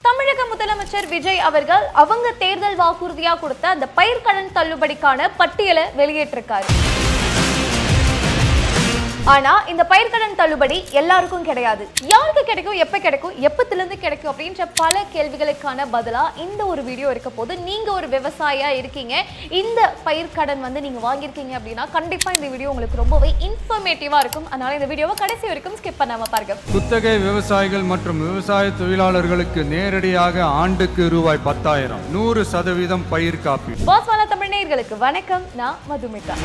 தமிழக முதலமைச்சர் விஜய் அவர்கள் அவங்க தேர்தல் வாக்குறுதியா கொடுத்த அந்த பயிர்க்கடன் தள்ளுபடிக்கான பட்டியலை வெளியிட்டிருக்காரு. ஆனா இந்த பயிர்க்கடன் தள்ளுபடி எல்லாருக்கும் கிடையாது. யாருக்கு கிடைக்கும், எப்ப கிடைக்கும், எப்பத்திலிருந்து கிடைக்கும் அப்படின்ற பல கேள்விகளுக்கான பதிலா இந்த ஒரு வீடியோ இருக்க போது. நீங்க ஒரு விவசாயியா இருக்கீங்க, இந்த பயிர்க்கடன் நீங்க வாங்கியிருக்கீங்க அப்படின்னா கண்டிப்பா இந்த வீடியோ உங்களுக்கு ரொம்பவே இன்ஃபர்மேட்டிவா இருக்கும். அதனால இந்த வீடியோவை கடைசி வரைக்கும் ஸ்கிப் பண்ணாம பாருங்க. குத்தகை விவசாயிகள் மற்றும் விவசாய தொழிலாளர்களுக்கு நேரடியாக ஆண்டுக்கு ரூபாய் 10,000 100% பயிர் காப்பீடு. பாஸ்வானா தமிழ் நேயர்களுக்கு வணக்கம். நான் மதுமிதா.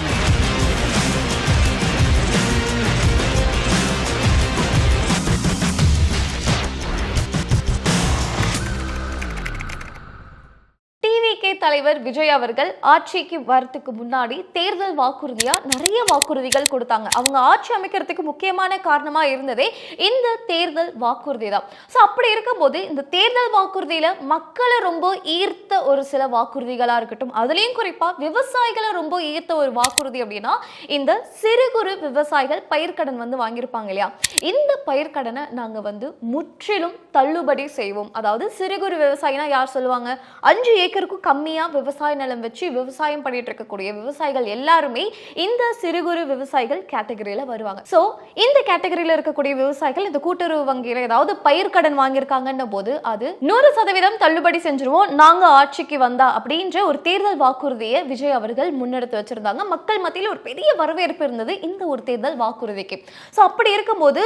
தலைவர் விஜய் அவர்கள் ஆட்சிக்கு வரதுக்கு முன்னாடி தேர்தல் வாக்குறுதியா நிறைய வாக்குறுதிகள் கொடுத்தாங்க. அவங்க ஆட்சி அமைக்கிறதுக்கு முக்கியமான காரணமா இருந்ததே இந்த தேர்தல் வாக்குறுதி தான். ஸோ அப்படி இருக்கும்போது இந்த தேர்தல் வாக்குறுதியில மக்களை ரொம்ப ஈர்த்த ஒரு சில வாக்குறுதிகளா இருக்கட்டும், அதுலயும் குறிப்பா விவசாயிகளை ரொம்ப ஈர்த்த ஒரு வாக்குறுதி அப்படின்னா இந்த சிறு குறு விவசாயிகள் பயிர்க்கடன் வாங்கியிருப்பாங்க இல்லையா, இந்த பயிர்க்கடனை நாங்க முற்றிலும் தள்ளுபடி செய்வோம். அதாவது சிறு குறு விவசாயினா யார் சொல்லுவாங்க, 5 ஏக்கருக்கும் கம்மியா விவசாய நிலம் வச்சு விவசாயம் பண்ணிட்டு இருக்கக்கூடிய விவசாயிகள் எல்லாருமே இந்த சிறு குறு விவசாயிகள் கேட்டகரியில வருவாங்க. சோ இந்த கேட்டகரியில இருக்கக்கூடிய விவசாயிகள் இந்த கூட்டுறவு வங்கியில ஏதாவது பயிர்க்கடன் வாங்கியிருக்காங்கன்ன போது அது 100% தள்ளுபடி செஞ்சிருவோம் நாங்க ஆட்சிக்கு வந்தா அப்படின்ற ஒரு தேர்தல் வாக்குறுதியை விஜய் அவர்கள் முன்னெடுத்து வச்சிருந்தாங்க. மக்கள் மத்தியில் ஒரு பெரிய வரவேற்பு இருந்தது இந்த ஒரு தேர்தல் வாக்குறுதிக்கு. சோ அப்படி இருக்கும்போது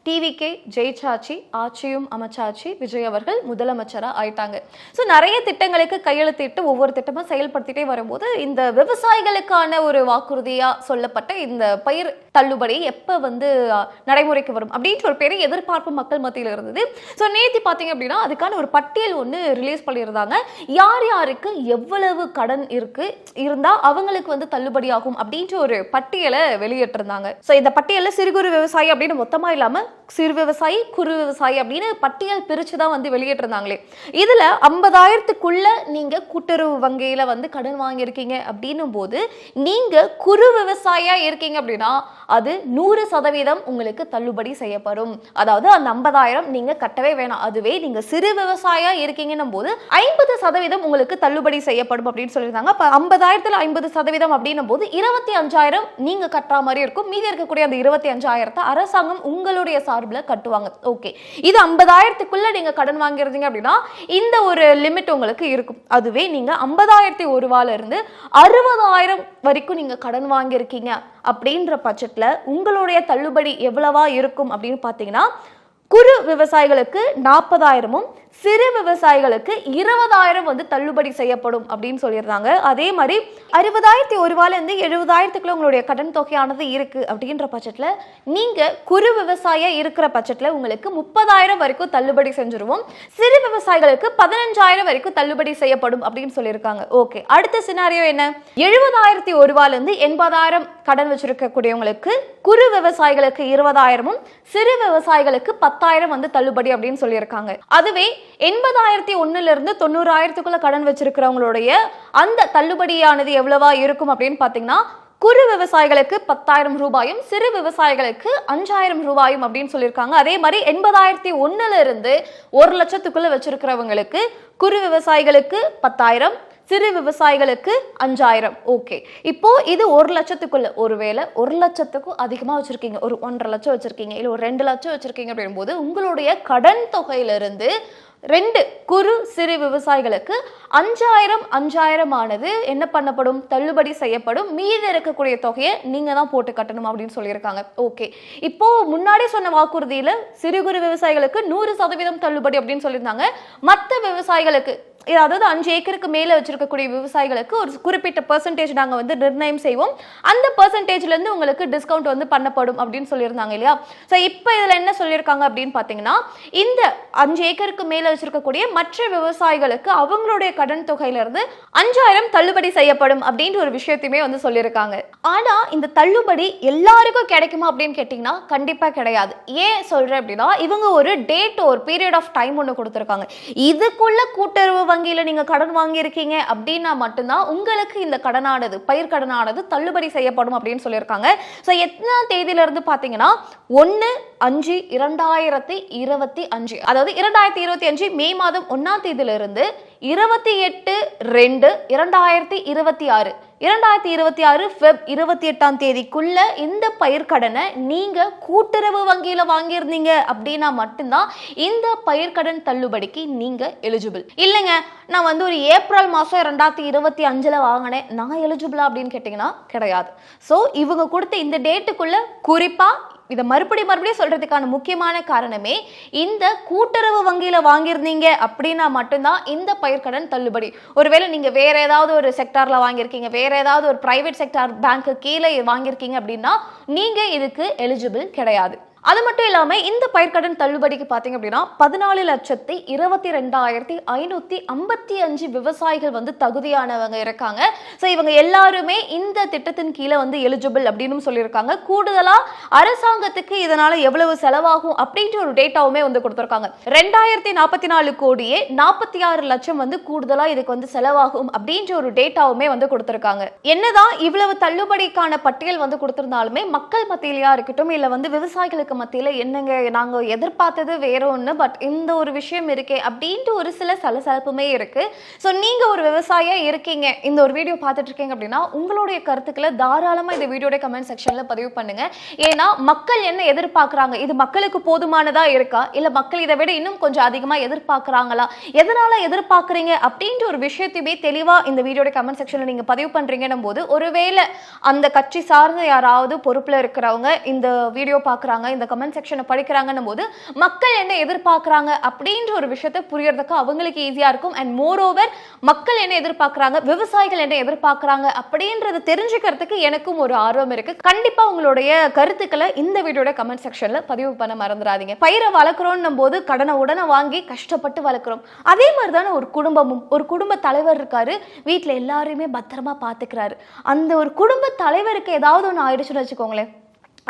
டிவிகே ஜெயிச்சாச்சு, ஆட்சியும் அமைச்சாச்சு, விஜய் அவர்கள் முதலமைச்சரா ஆயிட்டாங்க. ஸோ நிறைய திட்டங்களுக்கு கையெழுத்திட்டு ஒவ்வொரு திட்டமா செயல்படுத்திட்டே வரும்போது இந்த விவசாயிகளுக்கான ஒரு வாக்குறுதியா சொல்லப்பட்ட இந்த பயிர் தள்ளுபடி எப்ப நடைமுறைக்கு வரும் அப்படின்ற ஒரு பெரிய எதிர்பார்ப்பு மக்கள் மத்தியில் இருந்தது. ஸோ நேற்று பார்த்தீங்க அப்படின்னா அதுக்கான ஒரு பட்டியல் ஒன்று ரிலீஸ் பண்ணியிருந்தாங்க. யார் யாருக்கு எவ்வளவு கடன் இருந்தா அவங்களுக்கு தள்ளுபடி ஆகும் அப்படின்ற ஒரு பட்டியலை வெளியிட்டிருந்தாங்க. ஸோ இந்த பட்டியலில் சிறு குறு விவசாயி அப்படின்னு மொத்தமா இல்லாம சிறு விவசாயி, குறு விவசாயி அப்படின்னு பட்டியல் பிரிச்சுதான் வெளியிட்டிருந்தாங்களே. இதுல 50,000க்குள்ள நீங்க கூட்டுறவு வங்கியில கடன் வாங்கியிருக்கீங்க அப்படின்னும் போது நீங்க குறு விவசாயியா இருக்கீங்க அப்படின்னா அது 100% உங்களுக்கு தள்ளுபடி செய்யப்படும். அதாவது அந்த 50,000 நீங்க கட்டவே வேணாம். அதுவே நீங்க சிறு விவசாயியா இருக்கீங்கன்னும் போது 50% உங்களுக்கு தள்ளுபடி செய்யப்படும் அப்படின்னு சொல்லியிருந்தாங்க. அப்ப 50,000த்துல 50% அப்படின்னும் போது 25,000 நீங்க கட்டுற மாதிரி இருக்கும். மீதி இருக்கக்கூடிய அந்த 25,000 அரசாங்கம் உங்களுடைய சார்பில் கட்டுவாங்க. ஓகே, இது 50,000க்குள்ள நீங்க கடன் வாங்கிருந்தீங்க அப்படின்னா இந்த ஒரு லிமிட் உங்களுக்கு இருக்கும். அதுவே நீங்க 50,001 ரூபாயில இருந்து 60,000 வரைக்கும் நீங்க கடன் வாங்கியிருக்கீங்க அப்படின்ற பட்சத்துல உங்களுடைய தள்ளுபடி எவ்வளவா இருக்கும் அப்படின்னு பாத்தீங்கன்னா குறு விவசாயிகளுக்கு 40,000ம் சிறு விவசாயிகளுக்கு 20,000 தள்ளுபடி செய்யப்படும் அப்படின்னு சொல்லியிருந்தாங்க. அதே மாதிரி 60,001 ரூபாயில இருந்து 70,000க்குள்ள உங்களுடைய கடன் தொகையானது இருக்கு அப்படின்ற பட்சத்துல நீங்க குறு விவசாயியா இருக்கிற பட்சத்துல உங்களுக்கு 30,000 வரைக்கும் தள்ளுபடி செஞ்சிருவோம். சிறு விவசாயிகளுக்கு 15,000 வரைக்கும் தள்ளுபடி செய்யப்படும் அப்படின்னு சொல்லியிருக்காங்க. ஓகே, அடுத்த சினாரியோ என்ன, 70,001 ரூபாயில இருந்து 80,000 கடன் வச்சிருக்கக்கூடியவங்களுக்கு குறு விவசாயிகளுக்கு 20,000ம் சிறு விவசாயிகளுக்கு 10,000 தள்ளுபடி அப்படின்னு சொல்லியிருக்காங்க. அதுவே 80,001ல இருந்து 90,000க்குள்ள கடன் வச்சிருக்கிறவங்களுடைய அந்த தள்ளுபடியானது எவ்வளவா இருக்கும் அப்படின்னு பாத்தீங்கன்னா குறு விவசாயிகளுக்கு 10,000 ரூபாயும் சிறு விவசாயிகளுக்கு 5,000 ரூபாயும் அப்படின்னு சொல்லியிருக்காங்க. அதே மாதிரி 80,001ல இருந்து 1 லட்சத்துக்குள்ள வச்சிருக்கிறவங்களுக்கு குறு விவசாயிகளுக்கு 10,000, சிறு விவசாயிகளுக்கு 5,000. ஓகே, இப்போ இது 1 லட்சத்துக்குள்ள, ஒருவேளை 1 லட்சத்துக்கும் அதிகமா வச்சிருக்கீங்க, ஒரு 1.5 லட்சம் வச்சிருக்கீங்க, இல்ல ஒரு 2 லட்சம் வச்சிருக்கீங்க அப்படின் போது உங்களுடைய கடன் தொகையிலிருந்து 2 குறு சிறு விவசாயிகளுக்கு 5,000 ஆனது என்ன பண்ணப்படும், தள்ளுபடி செய்யப்படும். மீதி இருக்கக்கூடிய தொகையை நீங்க தான் போட்டு கட்டணும் அப்படின்னு சொல்லியிருக்காங்க. ஓகே, இப்போ முன்னாடி சொன்ன வாக்குறுதியில சிறு குறு விவசாயிகளுக்கு 100% தள்ளுபடி அப்படின்னு சொல்லியிருந்தாங்க. மற்ற விவசாயிகளுக்கு, அதாவது 5 ஏக்கருக்கு மேல வச்சிருக்கக்கூடிய விவசாயிகளுக்கு ஒரு குறிப்பிட்ட பெர்சன்டேஜ் நாங்க நிர்ணயம் செய்வோம், அந்த பெர்சன்டேஜ்ல இருந்து உங்களுக்கு டிஸ்கவுண்ட் பண்ணப்படும் அப்படின்னு சொல்லியிருந்தாங்க இல்லையா. சோ இப்போ இதுல என்ன சொல்லியிருக்காங்க அப்படின்னு பாத்தீங்கன்னா இந்த 5 ஏக்கருக்கு மேல வச்சிருக்கக்கூடிய மற்ற விவசாயிகளுக்கு அவங்களுடைய கடன் தொகையில இருந்து 5,000 தள்ளுபடி செய்யப்படும் அப்படின்ற ஒரு விஷயத்தையுமே சொல்லியிருக்காங்க. ஆனா இந்த தள்ளுபடி எல்லாருக்கும் கிடைக்குமா அப்படின்னு கேட்டீங்கன்னா கண்டிப்பா கிடையாது. ஏன் சொல்றேன் அப்படின்னா இவங்க ஒரு டேட், ஒரு பீரியட் ஆஃப் டைம் ஒன்று கொடுத்துருக்காங்க. இதுக்குள்ள கூட்டுறவு வங்கியில நீங்க கடன் வாங்கியிருக்கீங்க அப்படின்னா மட்டும்தான் உங்களுக்கு இந்த கடனானது பயிர்க்கடனானது தள்ளுபடி செய்யப்படும் அப்படின்னு சொல்லியிருக்காங்க. ஸோ எத்தனாம் தேதியில இருந்து பாத்தீங்கன்னா 1/5/2025, அதாவது 2025 மே மாதம் 1ஆம் தேதியிலிருந்து 28/2/2026 2026 ஃபெப் 28ஆம் தேதிக்குள்ள இந்த பயிர்க்கடனை நீங்க கூட்டுறவு வங்கியில வாங்கியிருந்தீங்க அப்படின்னா மட்டும்தான் இந்த பயிர்க்கடன் தள்ளுபடிக்கு நீங்க எலிஜிபிள். இல்லைங்க, நான் வந்து ஒரு ஏப்ரல் மாசம் 2025 வாங்கினேன், நான் எலிஜிபிளா அப்படின்னு கேட்டீங்கன்னா கிடையாது. ஸோ இவங்க கொடுத்த இந்த டேட்டுக்குள்ள குறிப்பா இதை மறுபடியும் சொல்றதுக்கான முக்கியமான காரணமே இந்த கூட்டுறவு வங்கியில வாங்கியிருந்தீங்க அப்படின்னா மட்டும்தான் இந்த பயிர்க்கடன் தள்ளுபடி. ஒருவேளை நீங்க வேற ஏதாவது ஒரு செக்டார்ல வாங்கியிருக்கீங்க, வேற ஏதாவது ஒரு பிரைவேட் செக்டார் பேங்க்கு கீழே வாங்கியிருக்கீங்க அப்படின்னா நீங்க இதுக்கு எலிஜிபிள் கிடையாது. அது மட்டும் இல்லாம இந்த பயிர்க்கடன் தள்ளுபடிக்கு பாத்தீங்க அப்படின்னா 14,22,555 விவசாயிகள் வந்து தகுதியானவங்க இருக்காங்க. ஸோ இவங்க எல்லாருமே இந்த திட்டத்தின் கீழே வந்து எலிஜிபிள் அப்படின்னு சொல்லியிருக்காங்க. கூடுதலா அரசாங்கத்துக்கு இதனால எவ்வளவு செலவாகும் அப்படின்ற ஒரு டேட்டாவுமே வந்து கொடுத்திருக்காங்க. 2044 கோடியே 46 லட்சம் வந்து கூடுதலா இதுக்கு வந்து செலவாகும் அப்படின்ற ஒரு டேட்டாவுமே வந்து கொடுத்திருக்காங்க. என்னதான் இவ்வளவு தள்ளுபடிக்கான பட்டியல் வந்து கொடுத்திருந்தாலுமே மக்கள் மத்தியிலயா இருக்கட்டும் இல்ல வந்து விவசாயிகளுக்கு மத்தியில என்னங்க நாங்க எதிர்பார்த்தது வேற ஒண்ணு, பட் இந்த ஒரு விஷயம் இருக்கே அப்படின்ட்டு ஒரு சில சலசலப்புமே இருக்கு. ஸோ நீங்க ஒரு விவசாயியா இருக்கீங்க, இந்த ஒரு வீடியோ பார்த்துட்டு இருக்கீங்க அப்படின்னா உங்களுடைய கருத்துக்களை தாராளமா இந்த வீடியோட கமெண்ட் செக்ஷன்ல பதிவு பண்ணுங்க. ஏன்னா மக்கள் என்ன எதிர்பார்க்கறாங்க, இது மக்களுக்கு போதுமானதா இருக்கா இல்ல மக்கள் இதை விட இன்னும் கொஞ்சம் அதிகமா எதிர்பார்க்கறாங்களா, எதனால எதிர்பார்க்கறீங்க அப்படின்ற ஒரு விஷயத்தையுமே தெளிவா இந்த வீடியோட கமெண்ட் செக்ஷன்ல நீங்க பதிவு பண்றீங்கன்னும் போது ஒருவேளை அந்த கட்சி சார்ந்த யாராவது பொறுப்புல இருக்கிறவங்க இந்த வீடியோ பார்க்கறாங்க, இந்த கமெண்ட் செக்ஷனை படிக்கிறாங்கன்னும் போது மக்கள் என்ன எதிர்பார்க்கறாங்க அப்படின்ற ஒரு விஷயத்தை புரியறதுக்கு அவங்களுக்கு ஈஸியா இருக்கும். அண்ட் மோர் ஓவர் மக்கள் என்ன எதிர்பார்க்கறாங்க, விவசாயிகள் என்ன எதிர்பார்க்கறாங்க அப்படின்றத தெரிஞ்சுக்கிறதுக்கு எனக்கும் ஒரு ஆர்வம் இருக்கு. கண்டிப்பா உங்களுடைய கருத்துக்களை இந்த வீடியோட கமெண்ட் செக்ஷன்ல பதிவு பண்ண மறந்துடாதீங்க. பயிரை வளர்க்குறோம் போது கடனை உடனே வாங்கி கஷ்டப்பட்டு வளர்க்குறோம். அதே மாதிரிதானே ஒரு குடும்பமும், ஒரு குடும்ப தலைவர் இருக்காரு, வீட்டுல எல்லாருமே பத்திரமா பாத்துக்கிறாரு. அந்த ஒரு குடும்ப தலைவருக்கு ஏதாவது ஒன்று ஆயிடுச்சுன்னு வச்சுக்கோங்களேன்,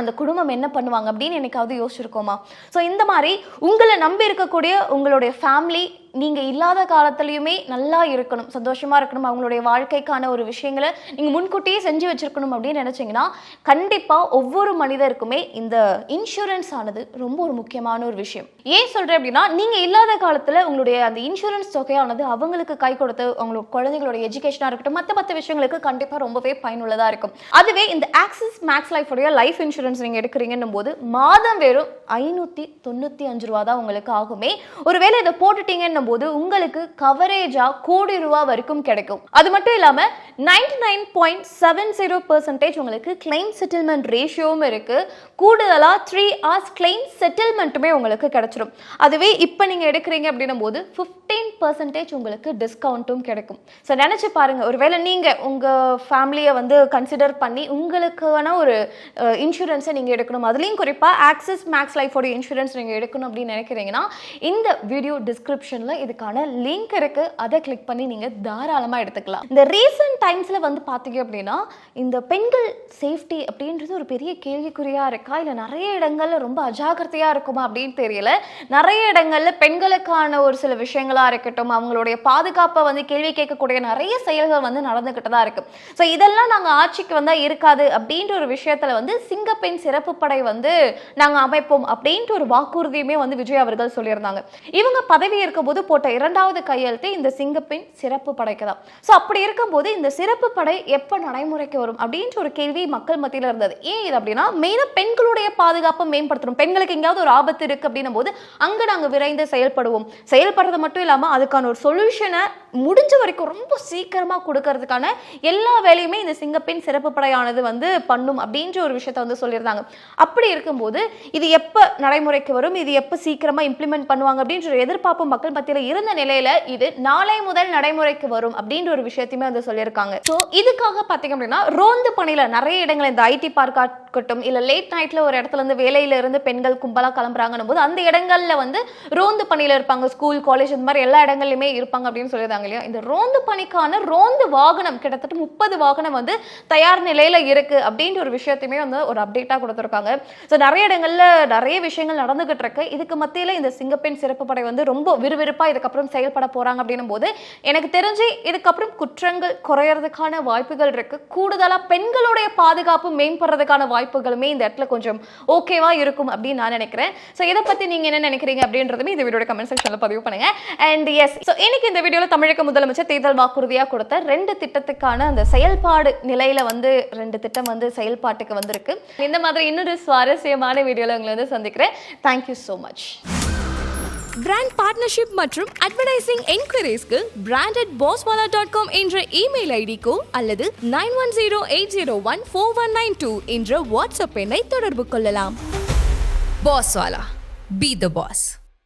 அந்த குடும்பம் என்ன பண்ணுவாங்க அப்படின்னு என்னைக்காவது யோசிச்சிருக்கோமா? ஸோ இந்த மாதிரி உங்களை நம்பி இருக்கக்கூடிய உங்களுடைய ஃபேமிலி நீங்க இல்லாத காலத்திலயுமே நல்லா இருக்கணும், சந்தோஷமா இருக்கணும், அவங்களுடைய வாழ்க்கைக்கான ஒரு விஷயங்களை நீங்க முன்கூட்டியே செஞ்சு வச்சிருக்கணும் அப்படின்னு நினைச்சீங்கன்னா கண்டிப்பா ஒவ்வொரு மனிதருக்குமே இந்த இன்சூரன்ஸ் ஆனது ரொம்ப ஒரு முக்கியமான ஒரு விஷயம். ஏன் சொல்றேன் அப்படின்னா, நீங்க இல்லாத காலத்துல உங்களுடைய அந்த இன்சூரன்ஸ் தொகையானது அவங்களுக்கு கை கொடுத்து அவங்களோட குழந்தைகளோட எஜுகேஷனா இருக்கட்டும் மற்ற விஷயங்களுக்கு கண்டிப்பா ரொம்பவே பயனுள்ளதா இருக்கும். அதுவே இந்த ஆக்சிஸ் மேக்ஸ் லைஃப் உடைய லைஃப் இன்சூரன்ஸ் நீங்க எடுக்கிறீங்கன்னும் போது மாதம் வெறும் 595 ரூபா தான் உங்களுக்கு ஆகுமே. ஒருவேளை இதை போட்டுட்டீங்கன்னு போது உங்களுக்கு கவரேஜா கோடி ரூபாய் வரைக்கும் கிடைக்கும். அது மட்டும் இல்லாம 99.70% உங்களுக்கு கிளைம் செட்டில்மெண்ட் ரேஷியோவும் இருக்கு. கூடுதலா 3 hours கிளைம் செட்டில்மெண்ட்டுமே உங்களுக்கு கிடைச்சிடும். அதுவே இப்ப நீங்க எடுக்கிறீங்க அப்படின்னும் போது 15% உங்களுக்கு டிஸ்கவுண்ட்டும் கிடைக்கும். ஸோ நினைச்சு பாருங்க, ஒருவேளை நீங்க உங்க ஃபேமிலியை வந்து கன்சிடர் பண்ணி உங்களுக்கான ஒரு இன்சூரன்ஸை நீங்க எடுக்கணும், அதுலயும் குறிப்பா ஆக்சிஸ் மேக்ஸ் லைஃபோட இன்சூரன்ஸ் நீங்க எடுக்கணும் அப்படின்னு நினைக்கிறீங்கன்னா இந்த வீடியோ டிஸ்கிரிப்ஷன்ல இதுக்கான லிங்க் இருக்கு, அதை கிளிக் பண்ணி நீங்க தாராளமா எடுத்துக்கலாம். இந்த ரீசன்ட் டைம்ஸ்ல வந்து பாத்தீங்க அப்படின்னா இந்த பெண்கள் சேஃப்டி அப்படின்றது ஒரு பெரிய கேள்விக்குறியா இருக்கா, இல்ல நிறைய இடங்கள்ல ரொம்ப அஜாக்கிரதையா இருக்குமா அப்படின்னு தெரியல. நிறைய இடங்கள்ல பெண்களுக்கான ஒரு சில விஷயங்களா இருக்கட்டும், அவங்களுடைய பாதுகாப்பை வந்து கேள்வி கேட்கக்கூடிய நிறைய செயல்கள் வந்து நடந்துகிட்டு தான் இருக்கு. ஸோ இதெல்லாம் நாங்க ஆட்சிக்கு வந்தா இருக்காது அப்படின்ற ஒரு விஷயத்துல வந்து சிங்கப்பெண் சிறப்பு படை வந்து நாங்க அமைப்போம் அப்படின்ற ஒரு வாக்குறுதியுமே வந்து விஜய் அவர்கள் சொல்லியிருந்தாங்க. இவங்க பதவி இருக்கும் போது போட்ட 2வது கையெழுத்து இந்த சிங்கப்பெண் சிறப்பு படைக்கு தான். ஸோ அப்படி இருக்கும்போது இந்த சிறப்பு படை எப்போ நடைமுறைக்கு வரும் அப்படின்ற ஒரு கேள்வி மக்கள் மத்தியில் இருந்தது. ஏன் இது அப்படின்னா, மெயினாக பெண்களுடைய பாதுகாப்பை மேம்படுத்தணும், பெண்களுக்கு எங்கேயாவது ஒரு ஆபத்து இருக்கு அப்படின்னும் போது அங்கே நாங்கள் விரைந்து செயல்படுவோம். செயல்படுறது மட்டும் இல்லாமல் அதுக்கான ஒரு சொல்யூஷனை முடிஞ்ச வரைக்கும் ரொம்ப சீக்கிரமாக கொடுக்கறதுக்கான எல்லா வேலையுமே இந்த சிங்கப்பெண் சிறப்பு படையானது வந்து பண்ணும் அப்படின்ற ஒரு விஷயத்த வந்து சொல்லியிருந்தாங்க. அப்படி இருக்கும்போது இது எப்போ நடைமுறைக்கு வரும், இது எப்போ சீக்கிரமாக இம்ப்ளிமெண்ட் பண்ணுவாங்க அப்படின்ற ஒரு எதிர்பார்ப்பு மக்கள் மத்தியில் இருந்த நிலையில இது நாளை முதல் நடைமுறைக்கு வரும் அப்படின்ற ஒரு விஷயத்தையுமே வந்து சொல்லியிருக்காங்க. ஸோ இதுக்காக பார்த்தீங்க அப்படின்னா ரோந்து பணியில நிறைய இடங்கள் இந்த ஐடி பார்க்கா இருக்கட்டும் இல்ல லேட் நைட்ல ஒரு இடத்துல இருந்து வேலையில இருந்து பெண்கள் கும்பலா கிளம்புறாங்கன்னும் போது அந்த இடங்கள்ல வந்து ரோந்து பணியில இருப்பாங்க, ஸ்கூல் காலேஜ் இந்த மாதிரி எல்லா இடங்கள்லயுமே இருப்பாங்க அப்படின்னு சொல்லியிருந்தாங்க இல்லையா. இந்த ரோந்து பணிக்கான ரோந்து வாகனம் கிட்டத்தட்ட 30 வாகனம் வந்து தயார் நிலையில இருக்கு அப்படின்ற ஒரு விஷயத்தையுமே வந்து ஒரு அப்டேட்டா கொடுத்திருக்காங்க. ஸோ நிறைய இடங்கள்ல நிறைய விஷயங்கள் நடந்துகிட்டு இருக்கு. இதுக்கு மத்தியில இந்த சிங்கப்பெண் சிறப்பு படை வந்து ரொம்ப விறுவிறுப்பு முன்னெடுப்பா இதுக்கப்புறம் செயல்பட போறாங்க அப்படின்னும் போது எனக்கு தெரிஞ்சு இதுக்கப்புறம் குற்றங்கள் குறையறதுக்கான வாய்ப்புகள் இருக்கு. கூடுதலா பெண்களுடைய பாதுகாப்பு மேம்படுறதுக்கான வாய்ப்புகளுமே இந்த இடத்துல கொஞ்சம் ஓகேவா இருக்கும் அப்படின்னு நான் நினைக்கிறேன். ஸோ இதை பத்தி நீங்க என்ன நினைக்கிறீங்க அப்படின்றதுமே இந்த வீடியோட கமெண்ட் செக்ஷன்ல பதிவு பண்ணுங்க. அண்ட் எஸ், ஸோ இன்னைக்கு இந்த வீடியோல தமிழக முதலமைச்சர் தேர்தல் வாக்குறுதியா கொடுத்த 2 திட்டத்துக்கான அந்த செயல்பாடு நிலையில 2 திட்டம் செயல்பாட்டுக்கு வந்திருக்கு. இந்த மாதிரி இன்னொரு சுவாரஸ்யமான வீடியோல உங்களை சந்திக்கிறேன். Thank you so much. Brand partnership மற்றும் அட்வர்டைசிங் என்கொயரிஸ்க்கு brand@bosswala.com என்ற இமெயில் ஐடிக்கோ அல்லது 9108014192 என்ற வாட்ஸ்அப் எண்ணை தொடர்பு கொள்ளலாம். Bosswala, be the boss.